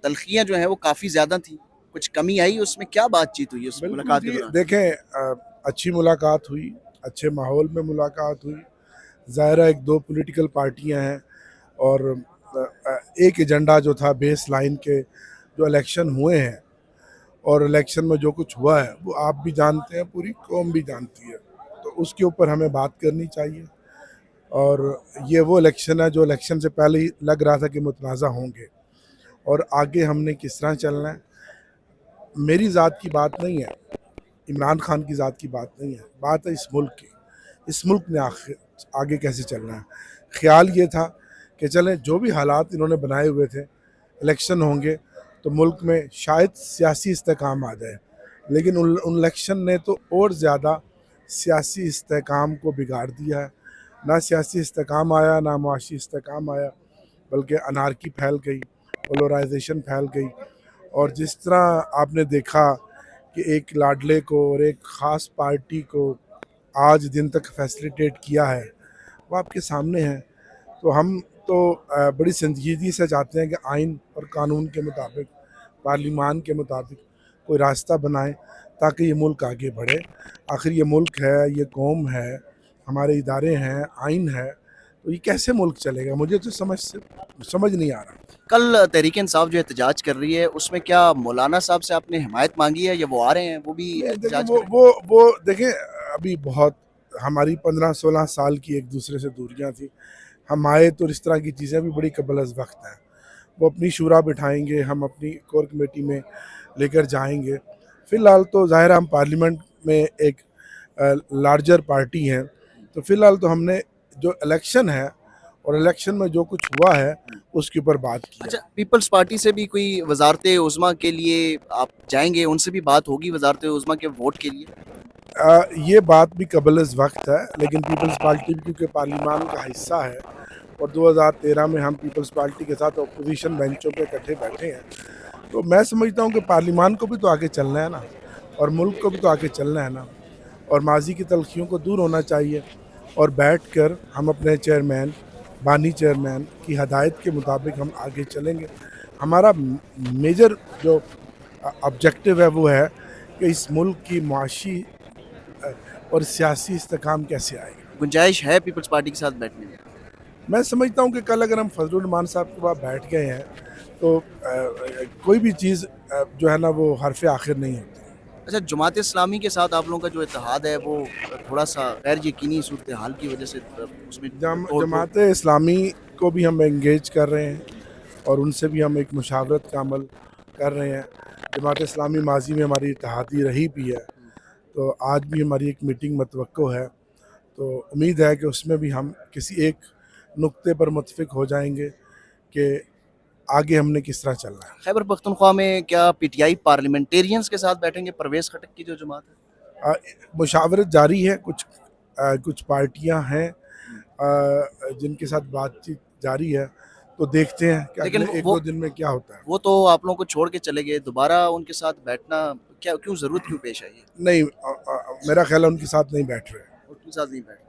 تلخیاں جو ہیں وہ کافی زیادہ تھیں، کچھ کمی آئی اس میں؟ کیا بات چیت ہوئی اس بالکل ملاقات کے جی، دوران؟ دیکھیں اچھی ملاقات ہوئی، اچھے ماحول میں ملاقات ہوئی. ظاہرہ ایک دو پولیٹیکل پارٹیاں ہیں اور ایک ایجنڈا جو تھا بیس لائن کے جو الیکشن ہوئے ہیں اور الیکشن میں جو کچھ ہوا ہے وہ آپ بھی جانتے ہیں، پوری قوم بھی جانتی ہے، تو اس کے اوپر ہمیں بات کرنی چاہیے. اور یہ وہ الیکشن ہے جو الیکشن سے پہلے ہی لگ رہا تھا کہ متنازع ہوں گے، اور آگے ہم نے کس طرح چلنا ہے. میری ذات کی بات نہیں ہے، عمران خان کی ذات کی بات نہیں ہے، بات ہے اس ملک کی. اس ملک نے آگے کیسے چلنا ہے. خیال یہ تھا کہ چلیں جو بھی حالات انہوں نے بنائے ہوئے تھے، الیکشن ہوں گے تو ملک میں شاید سیاسی استحکام آ جائے، لیکن ان الیکشن نے تو اور زیادہ سیاسی استحکام کو بگاڑ دیا ہے. نہ سیاسی استحکام آیا، نہ معاشی استحکام آیا، بلکہ انارکی پھیل گئی، پولرائزیشن پھیل گئی. اور جس طرح آپ نے دیکھا کہ ایک لاڈلے کو اور ایک خاص پارٹی کو آج دن تک فیسلیٹیٹ کیا ہے، وہ آپ کے سامنے ہے. تو ہم تو بڑی سنجیدگی سے چاہتے ہیں کہ آئین اور قانون کے مطابق، پارلیمان کے مطابق کوئی راستہ بنائیں تاکہ یہ ملک آگے بڑھے. آخر یہ ملک ہے، یہ قوم ہے، ہمارے ادارے ہیں، آئین ہے، تو یہ کیسے ملک چلے گا؟ مجھے تو سمجھ نہیں آ رہا. کل تحریک انصاف جو احتجاج کر رہی ہے اس میں کیا مولانا صاحب سے آپ نے حمایت مانگی ہے یا وہ آ رہے ہیں وہ بھی نہیں دیکھیں، احتجاج وہ کریں؟ وہ وہ دیکھیں، ابھی بہت ہماری 15-16 سال کی ایک دوسرے سے دوریاں تھیں. ہم آئے تو اس طرح کی چیزیں بھی بڑی قبل از وقت ہیں. وہ اپنی شورا بٹھائیں گے، ہم اپنی کور کمیٹی میں لے کر جائیں گے. فی الحال تو ظاہر ہم پارلیمنٹ میں ایک لارجر پارٹی ہیں، تو فی الحال تو ہم نے جو الیکشن ہے اور الیکشن میں جو کچھ ہوا ہے اس کے اوپر بات کی ہے. اچھا، پیپلز پارٹی سے بھی کوئی وزارت عظمیٰ کے لیے آپ جائیں گے؟ ان سے بھی بات ہوگی وزارت عظمیٰ کے ووٹ کے لیے؟ یہ بات بھی قبل از وقت ہے، لیکن پیپلز پارٹی بھی کیونکہ پارلیمان کا حصہ ہے اور 2013 میں ہم پیپلز پارٹی کے ساتھ اپوزیشن بینچوں پہ اکٹھے بیٹھے ہیں، تو میں سمجھتا ہوں کہ پارلیمان کو بھی تو آگے چلنا ہے نا، اور ملک کو بھی تو آگے چلنا ہے نا، اور ماضی کی تلخیوں کو دور ہونا چاہیے. اور بیٹھ کر ہم اپنے چیئرمین، بانی چیئرمین کی ہدایت کے مطابق ہم آگے چلیں گے. ہمارا میجر جو آبجیکٹو ہے وہ ہے کہ اس ملک کی معاشی اور سیاسی استحکام کیسے آئے گا. گنجائش ہے پیپلز پارٹی کے ساتھ بیٹھنے میں؟ میں سمجھتا ہوں کہ کل اگر ہم فضل الرحمان صاحب کے پاس بیٹھ گئے ہیں تو کوئی بھی چیز جو ہے نا وہ حرف آخر نہیں ہوتی. اچھا، جماعت اسلامی کے ساتھ آپ لوگوں کا جو اتحاد ہے وہ تھوڑا سا غیر یقینی صورتحال کی وجہ سے اس میں توڑ پھوڑ؟ جماعت اسلامی کو بھی ہم انگیج کر رہے ہیں اور ان سے بھی ہم ایک مشاورت کا عمل کر رہے ہیں. جماعت اسلامی ماضی میں ہماری اتحادی رہی بھی ہے، تو آج بھی ہماری ایک میٹنگ متوقع ہے، تو امید ہے کہ اس میں بھی ہم کسی ایک نقطے پر متفق ہو جائیں گے کہ آگے ہم نے کس طرح چلنا ہے. خیبر پختونخوا میں کیا پی ٹی آئی پارلیمنٹیرینز کے ساتھ بیٹھیں گے؟ پرویز خٹک کی جو جماعت ہے. مشاورت جاری ہے، کچھ پارٹیاں ہیں جن کے ساتھ بات چیت جاری ہے، تو دیکھتے ہیں کہ لیکن اگلے ایک دو دن میں کیا ہوتا ہے. وہ تو آپ لوگوں کو چھوڑ کے چلے گئے، دوبارہ ان کے ساتھ بیٹھنا کیوں ضرورت کیوں پیش آئی ہے؟ نہیں، میرا خیال ہے ان کے ساتھ نہیں بیٹھ رہے. ان کے ساتھ نہیں بیٹھ